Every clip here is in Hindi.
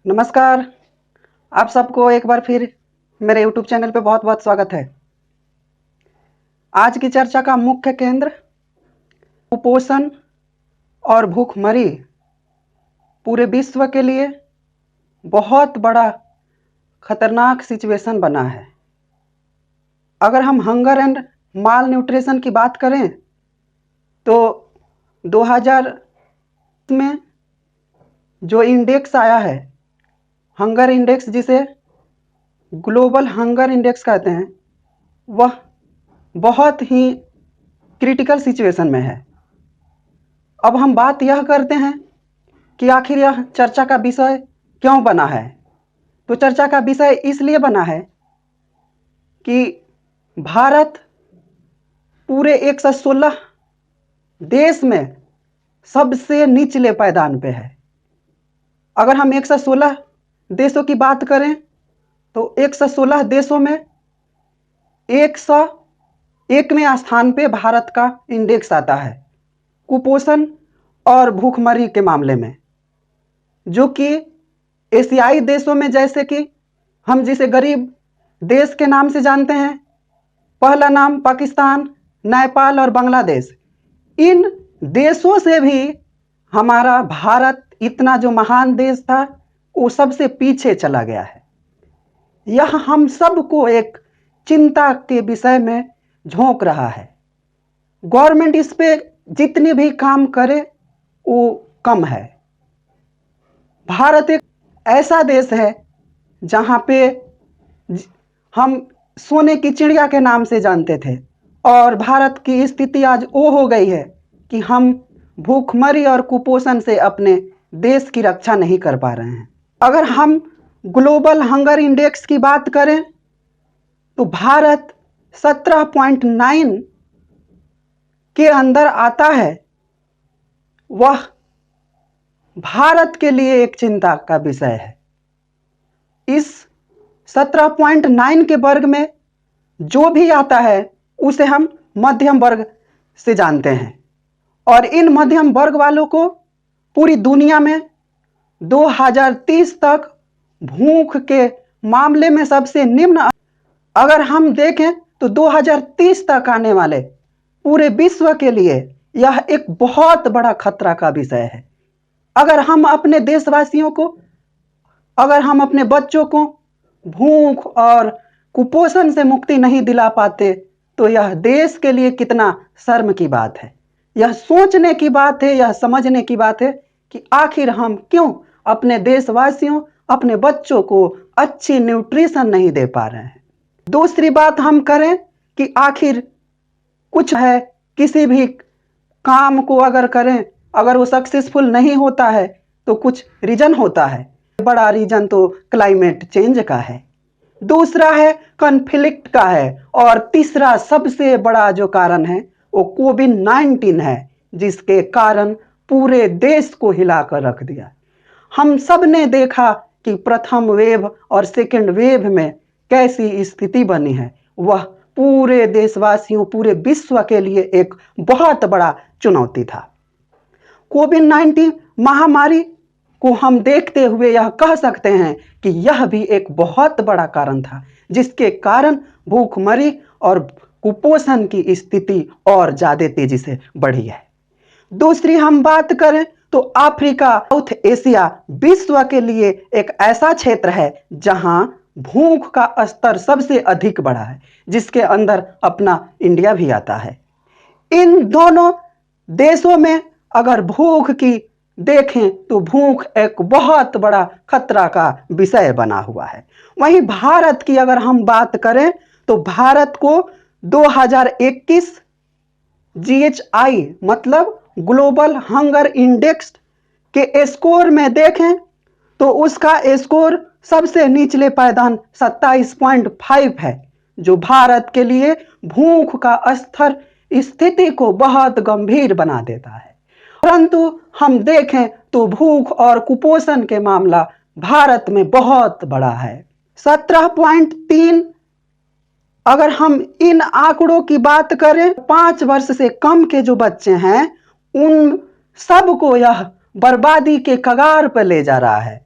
नमस्कार। आप सबको एक बार फिर मेरे YouTube चैनल पे बहुत बहुत स्वागत है। आज की चर्चा का मुख्य केंद्र कुपोषण और भूखमरी पूरे विश्व के लिए बहुत बड़ा खतरनाक सिचुएशन बना है। अगर हम हंगर एंड माल न्यूट्रिशन की बात करें तो 2000 में जो इंडेक्स आया है, हंगर इंडेक्स, जिसे ग्लोबल हंगर इंडेक्स कहते हैं, वह बहुत ही क्रिटिकल सिचुएशन में है। अब हम बात यह करते हैं कि आखिर यह चर्चा का विषय क्यों बना है। तो चर्चा का विषय इसलिए बना है कि भारत पूरे 116 देश में सबसे निचले पायदान पे है। अगर हम 116 देशों की बात करें तो 116 देशों में 101वें स्थान पे भारत का इंडेक्स आता है कुपोषण और भूखमरी के मामले में, जो कि एशियाई देशों में, जैसे कि हम जिसे गरीब देश के नाम से जानते हैं, पहला नाम पाकिस्तान, नेपाल और बांग्लादेश, इन देशों से भी हमारा भारत, इतना जो महान देश था, वो सबसे पीछे चला गया है। यह हम सबको एक चिंता के विषय में झोंक रहा है। गवर्नमेंट इस पे जितनी भी काम करे वो कम है। भारत एक ऐसा देश है जहाँ पे हम सोने की चिड़िया के नाम से जानते थे, और भारत की स्थिति आज वो हो गई है कि हम भूखमरी और कुपोषण से अपने देश की रक्षा नहीं कर पा रहे हैं। अगर हम ग्लोबल हंगर इंडेक्स की बात करें तो भारत 17.9 के अंदर आता है। वह भारत के लिए एक चिंता का विषय है। इस 17.9 के वर्ग में जो भी आता है उसे हम मध्यम वर्ग से जानते हैं, और इन मध्यम वर्ग वालों को पूरी दुनिया में 2030 तक भूख के मामले में सबसे निम्न, अगर हम देखें तो 2030 तक आने वाले पूरे विश्व के लिए यह एक बहुत बड़ा खतरा का विषय है। अगर हम अपने देशवासियों को, अगर हम अपने बच्चों को भूख और कुपोषण से मुक्ति नहीं दिला पाते तो यह देश के लिए कितना शर्म की बात है। यह सोचने की बात है, यह समझने की बात है कि आखिर हम क्यों अपने देशवासियों, अपने बच्चों को अच्छी न्यूट्रिशन नहीं दे पा रहे हैं। दूसरी बात हम करें कि आखिर कुछ है, किसी भी काम को अगर करें, अगर वो सक्सेसफुल नहीं होता है तो कुछ रीजन होता है। बड़ा रीजन तो क्लाइमेट चेंज का है, दूसरा है कॉन्फ्लिक्ट का है, और तीसरा सबसे बड़ा जो कारण है वो कोविड-19 है, जिसके कारण पूरे देश को हिलाकर रख दिया। हम सब ने देखा कि प्रथम वेव और सेकेंड वेव में कैसी स्थिति बनी है। वह पूरे देशवासियों, पूरे विश्व के लिए एक बहुत बड़ा चुनौती था। कोविड-19 महामारी को हम देखते हुए यह कह सकते हैं कि यह भी एक बहुत बड़ा कारण था, जिसके कारण भूखमरी और कुपोषण की स्थिति और ज्यादा तेजी से बढ़ी है। दूसरी हम बात करें तो अफ्रीका, साउथ एशिया विश्व के लिए एक ऐसा क्षेत्र है जहां भूख का स्तर सबसे अधिक बढ़ा है, जिसके अंदर अपना इंडिया भी आता है। इन दोनों देशों में अगर भूख की देखें तो भूख एक बहुत बड़ा खतरा का विषय बना हुआ है। वहीं भारत की अगर हम बात करें तो भारत को 2021 GHI मतलब ग्लोबल हंगर इंडेक्स के स्कोर में देखें तो उसका स्कोर सबसे निचले पायदान 27.5 है, जो भारत के लिए भूख का स्तर स्थिति को बहुत गंभीर बना देता है। परंतु हम देखें तो भूख और कुपोषण के मामला भारत में बहुत बड़ा है। 17.3, अगर हम इन आंकड़ों की बात करें, 5 वर्ष से कम के जो बच्चे हैं उन सबको यह बर्बादी के कगार पर ले जा रहा है।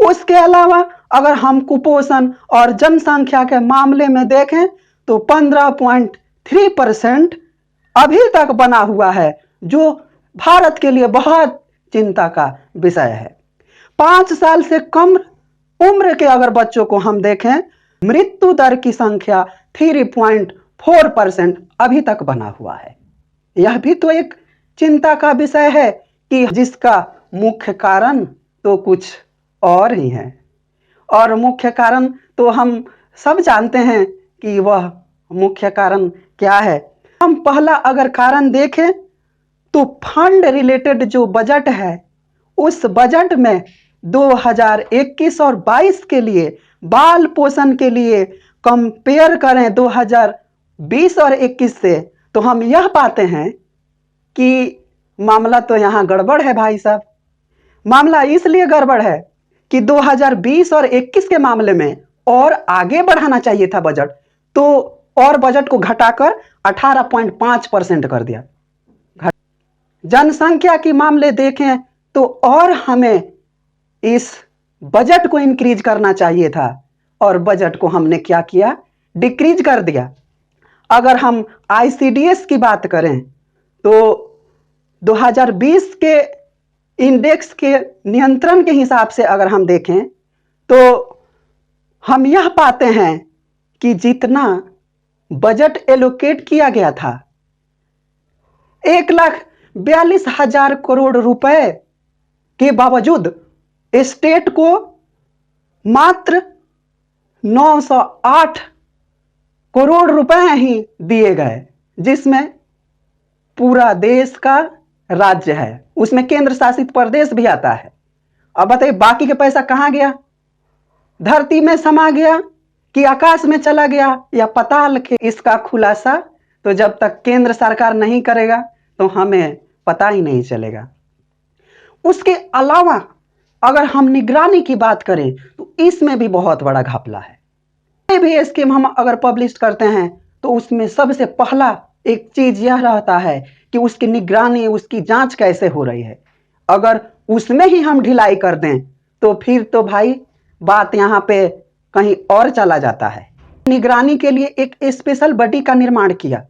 उसके अलावा अगर हम कुपोषण और जनसंख्या के मामले में देखें तो 15.3% अभी तक बना हुआ है, जो भारत के लिए बहुत चिंता का विषय है। 5 साल से कम उम्र के अगर बच्चों को हम देखें, मृत्यु दर की संख्या 3.4% अभी तक बना हुआ है। यह भी तो एक चिंता का विषय है कि जिसका मुख्य कारण तो कुछ और ही है, और मुख्य कारण तो हम सब जानते हैं कि वह मुख्य कारण क्या है। हम पहला अगर कारण देखें तो फंड रिलेटेड जो बजट है, उस बजट में 2021 और 22 के लिए बाल पोषण के लिए कंपेयर करें 2020 और 21 से, तो हम यह पाते हैं कि मामला तो यहाँ गड़बड़ है भाई साहब। मामला इसलिए गड़बड़ है कि 2020 और 21 के मामले में और आगे बढ़ाना चाहिए था बजट, तो और बजट को घटाकर 18.5% कर दिया। जनसंख्या के मामले देखें तो और हमें इस बजट को इंक्रीज करना चाहिए था, और बजट को हमने क्या किया, डिक्रीज कर दिया। अगर हम ICDS की बात करें तो 2020 के इंडेक्स के नियंत्रण के हिसाब से अगर हम देखें तो हम यह पाते हैं कि जितना बजट एलोकेट किया गया था 1,42,000 करोड़ रुपए के बावजूद स्टेट को मात्र 908 करोड़ रुपए ही दिए गए, जिसमें पूरा देश का राज्य है, उसमें केंद्र शासित प्रदेश भी आता है। अब बताइए बाकी का पैसा कहां गया? धरती में समा गया कि आकाश में चला गया या पाताल के? इसका खुलासा तो जब तक केंद्र सरकार नहीं करेगा तो हमें पता ही नहीं चलेगा। उसके अलावा अगर हम निगरानी की बात करें तो इसमें भी बहुत बड़ा घपला है। कोई भी स्कीम हम अगर पब्लिश करते हैं तो उसमें सबसे पहला एक चीज यह रहता है कि उसकी निगरानी, उसकी जांच कैसे हो रही है। अगर उसमें ही हम ढिलाई कर दें तो फिर तो भाई बात यहाँ पे कहीं और चला जाता है। निगरानी के लिए एक स्पेशल बॉडी का निर्माण किया।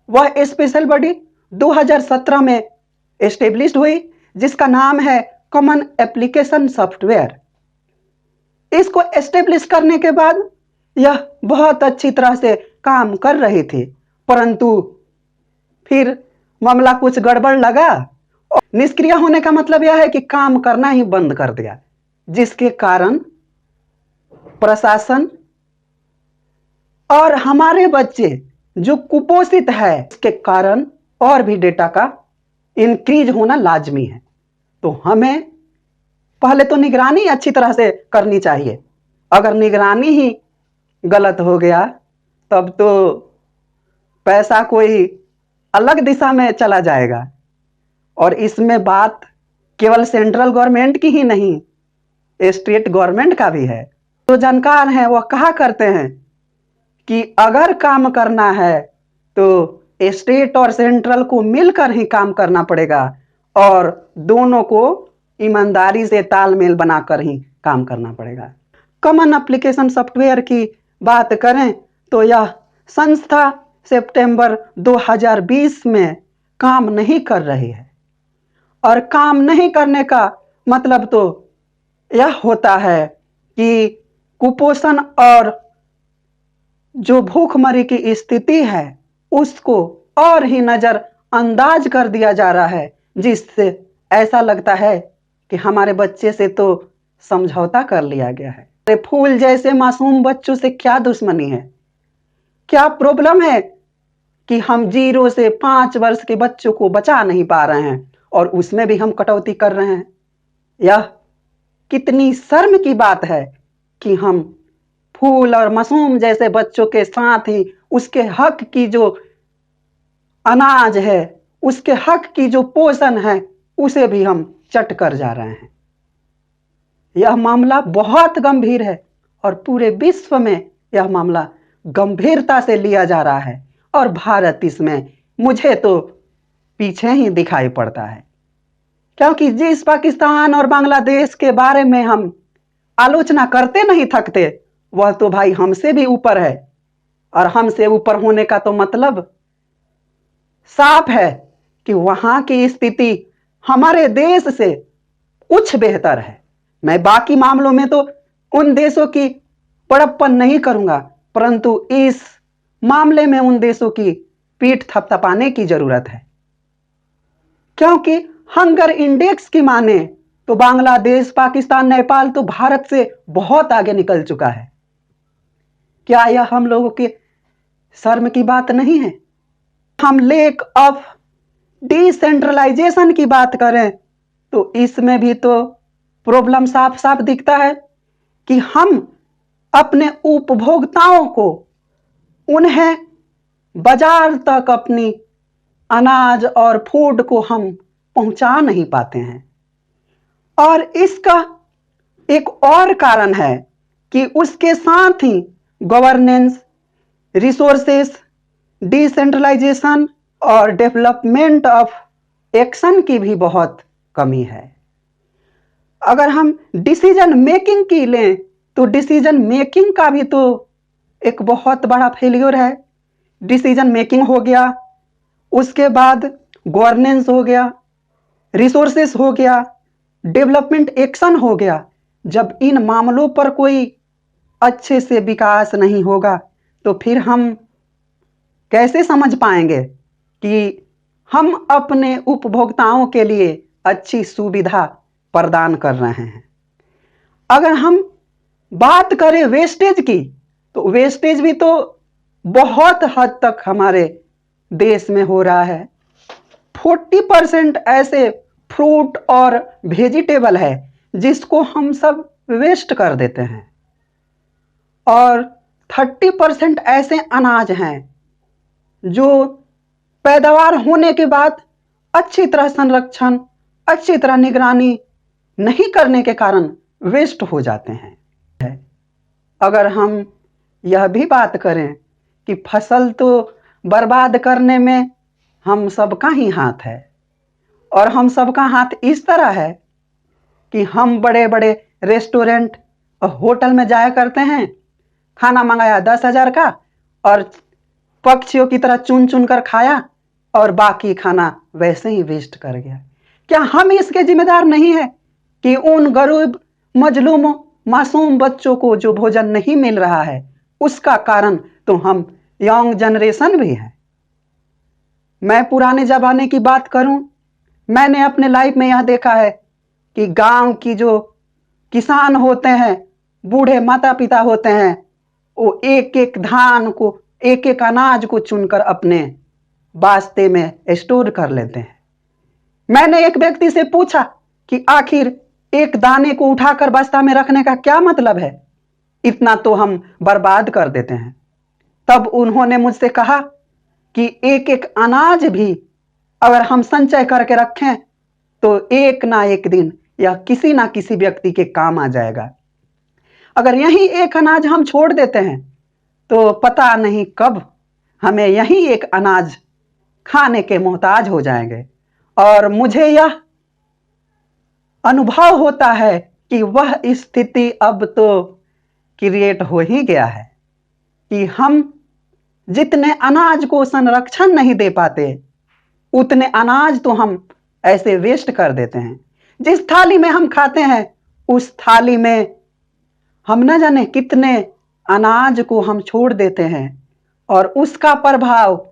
वह स्पेशल बॉडी 2017 में एस्टेब्लिश हुई, जिसका नाम है कॉमन एप्लीकेशन सॉफ्टवेयर। इसको एस्टेब्लिश करने के बाद यह बहुत अच्छी तरह से काम कर रही थी, परंतु फिर मामला कुछ गड़बड़ लगा। निष्क्रिय होने का मतलब यह है कि काम करना ही बंद कर दिया, जिसके कारण प्रशासन और हमारे बच्चे जो कुपोषित है, इसके कारण और भी डेटा का इंक्रीज होना लाजमी है। तो हमें पहले तो निगरानी अच्छी तरह से करनी चाहिए। अगर निगरानी ही गलत हो गया तब तो पैसा कोई अलग दिशा में चला जाएगा। और इसमें बात केवल सेंट्रल गवर्नमेंट की ही नहीं, स्टेट गवर्नमेंट का भी है। तो जानकार हैं वह कहा करते हैं कि अगर काम करना है तो स्टेट और सेंट्रल को मिलकर ही काम करना पड़ेगा, और दोनों को ईमानदारी से तालमेल बनाकर ही काम करना पड़ेगा। कॉमन एप्लीकेशन सॉफ्टवेयर की बात करें तो यह संस्था सितंबर 2020 में काम नहीं कर रही है, और काम नहीं करने का मतलब तो यह होता है कि कुपोषण और जो भूखमरी की स्थिति है उसको और ही नजरअंदाज कर दिया जा रहा है, जिससे ऐसा लगता है कि हमारे बच्चे से तो समझौता कर लिया गया है। अरे फूल जैसे मासूम बच्चों से क्या दुश्मनी है? क्या प्रॉब्लम है कि हम 0 से 5 वर्ष के बच्चों को बचा नहीं पा रहे हैं और उसमें भी हम कटौती कर रहे हैं? यह कितनी शर्म की बात है कि हम फूल और मासूम जैसे बच्चों के साथ ही उसके हक की जो अनाज है, उसके हक की जो पोषण है, उसे भी हम चट कर जा रहे हैं। यह मामला बहुत गंभीर है और पूरे विश्व में यह मामला गंभीरता से लिया जा रहा है, और भारत इसमें मुझे तो पीछे ही दिखाई पड़ता है। क्योंकि जिस पाकिस्तान और बांग्लादेश के बारे में हम आलोचना करते नहीं थकते, वह तो भाई हमसे भी ऊपर है। और हमसे ऊपर होने का तो मतलब साफ है कि वहां की स्थिति हमारे देश से कुछ बेहतर है। मैं बाकी मामलों में तो उन देशों की बड़प्पन नहीं करूंगा, परंतु इस मामले में उन देशों की पीठ थपथपाने की जरूरत है। क्योंकि हंगर इंडेक्स की माने तो बांग्लादेश, पाकिस्तान, नेपाल तो भारत से बहुत आगे निकल चुका है। क्या यह हम लोगों के शर्म की बात नहीं है? हम लेक ऑफ डिसेंट्रलाइजेशन की बात करें तो इसमें भी तो प्रॉब्लम साफ साफ दिखता है कि हम अपने उपभोक्ताओं को, उन्हें बाजार तक अपनी अनाज और फूड को हम पहुंचा नहीं पाते हैं। और इसका एक और कारण है कि उसके साथ ही गवर्नेंस, रिसोर्सेस, डिसेंट्रलाइजेशन और डेवलपमेंट ऑफ एक्शन की भी बहुत कमी है। अगर हम डिसीजन मेकिंग की लें तो डिसीजन मेकिंग का भी तो एक बहुत बड़ा फेलियर है। डिसीजन मेकिंग हो गया, उसके बाद गवर्नेंस हो गया, रिसोर्सेस हो गया, डेवलपमेंट एक्शन हो गया। जब इन मामलों पर कोई अच्छे से विकास नहीं होगा तो फिर हम कैसे समझ पाएंगे कि हम अपने उपभोक्ताओं के लिए अच्छी सुविधा प्रदान कर रहे हैं। अगर हम बात करें वेस्टेज की तो वेस्टेज भी तो बहुत हद तक हमारे देश में हो रहा है। 40% ऐसे फ्रूट और वेजिटेबल है जिसको हम सब वेस्ट कर देते हैं, और 30% ऐसे अनाज हैं जो पैदावार होने के बाद अच्छी तरह संरक्षण, अच्छी तरह निगरानी नहीं करने के कारण वेस्ट हो जाते हैं। अगर हम यह भी बात करें कि फसल तो बर्बाद करने में हम सबका ही हाथ है, और हम सबका हाथ इस तरह है कि हम बड़े बड़े रेस्टोरेंट और होटल में जाया करते हैं, खाना मंगाया 10,000 का और पक्षियों की तरह चुन चुन कर खाया और बाकी खाना वैसे ही वेस्ट कर गया। क्या हम इसके जिम्मेदार नहीं है कि उन गरीब, मजलूम, मासूम बच्चों को जो भोजन नहीं मिल रहा है उसका कारण तो हम यंग जनरेशन भी है। मैं पुराने जमाने की बात करूं, मैंने अपने लाइफ में यह देखा है कि गांव की जो किसान होते हैं, बूढ़े माता पिता होते हैं, वो एक एक धान को, एक एक अनाज को चुनकर अपने बास्ते में स्टोर कर लेते हैं। मैंने एक व्यक्ति से पूछा कि आखिर एक दाने को उठाकर बस्ता में रखने का क्या मतलब है, इतना तो हम बर्बाद कर देते हैं। तब उन्होंने मुझसे कहा कि एक एक अनाज भी अगर हम संचय करके रखें तो एक ना एक दिन यह किसी ना किसी व्यक्ति के काम आ जाएगा। अगर यही एक अनाज हम छोड़ देते हैं तो पता नहीं कब हमें यही एक अनाज खाने के मोहताज हो जाएंगे। और मुझे यह अनुभव होता है कि वह स्थिति अब तो क्रिएट हो ही गया है कि हम जितने अनाज को संरक्षण नहीं दे पाते उतने अनाज तो हम ऐसे वेस्ट कर देते हैं। जिस थाली में हम खाते हैं उस थाली में हम न जाने कितने अनाज को हम छोड़ देते हैं, और उसका प्रभाव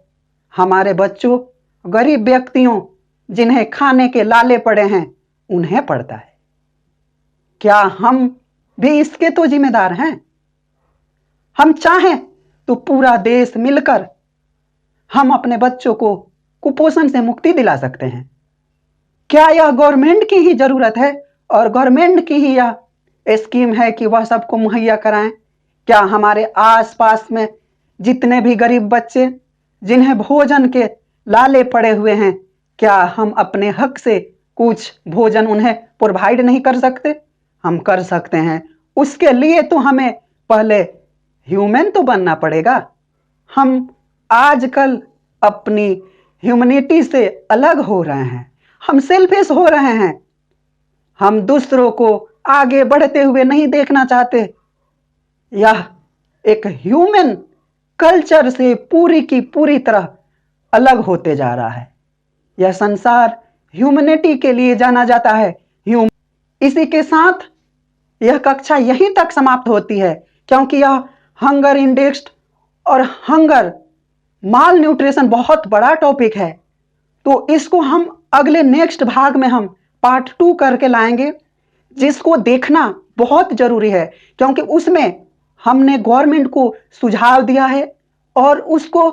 हमारे बच्चों, गरीब व्यक्तियों जिन्हें खाने के लाले पड़े हैं उन्हें पड़ता है। क्या हम भी इसके तो जिम्मेदार हैं? हम चाहें तो पूरा देश मिलकर हम अपने बच्चों को कुपोषण से मुक्ति दिला सकते हैं। क्या यह गवर्नमेंट की ही जरूरत है और गवर्नमेंट की ही यह स्कीम है कि वह सबको मुहैया कराएं? क्या हमारे आसपास में जितने भी गरीब बच्चे जिन्हें भोजन के लाले पड़े हुए हैं, क्या हम अपने हक से कुछ भोजन उन्हें प्रोवाइड नहीं कर सकते? हम कर सकते हैं। उसके लिए तो हमें पहले ह्यूमन तो बनना पड़ेगा। हम आजकल अपनी ह्यूमैनिटी से अलग हो रहे हैं, हम सेल्फिश हो रहे हैं। हम दूसरों को आगे बढ़ते हुए नहीं देखना चाहते। यह एक ह्यूमन कल्चर से पूरी की पूरी तरह अलग होते जा रहा है। यह संसार ह्यूमैनिटी के लिए जाना जाता है। इसी के साथ यह कक्षा यहीं तक समाप्त होती है, क्योंकि यह हंगर इंडेक्स्ड और हंगर माल न्यूट्रिशन बहुत बड़ा टॉपिक है। तो इसको हम अगले नेक्स्ट भाग में हम पार्ट 2 करके लाएंगे, जिसको देखना बहुत जरूरी है, क्योंकि उसमें हमने गवर्नमेंट को सुझाव दिया है और उसको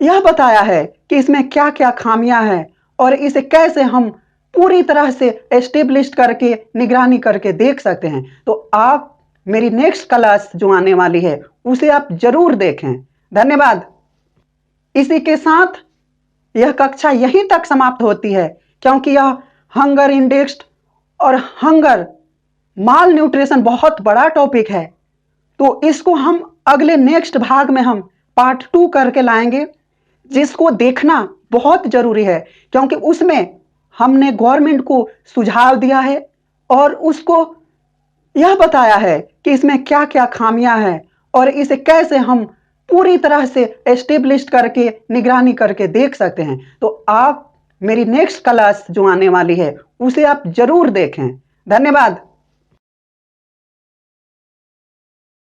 यह बताया है कि इसमें क्या क्या खामियां हैं और इसे कैसे हम पूरी तरह से एस्टेब्लिश करके निगरानी करके देख सकते हैं। तो आप मेरी नेक्स्ट क्लास जो आने वाली है उसे आप जरूर देखें। धन्यवाद। इसी के साथ यह कक्षा यहीं तक समाप्त होती है, क्योंकि यह हंगर इंडेक्स्ड और हंगर माल न्यूट्रिशन बहुत बड़ा टॉपिक है। तो इसको हम अगले नेक्स्ट भाग में हम पार्ट 2 करके लाएंगे, जिसको देखना बहुत जरूरी है, क्योंकि उसमें हमने गवर्नमेंट को सुझाव दिया है और उसको यह बताया है कि इसमें क्या क्या खामियां हैं और इसे कैसे हम पूरी तरह से एस्टेब्लिश करके निगरानी करके देख सकते हैं। तो आप मेरी नेक्स्ट क्लास जो आने वाली है उसे आप जरूर देखें। धन्यवाद।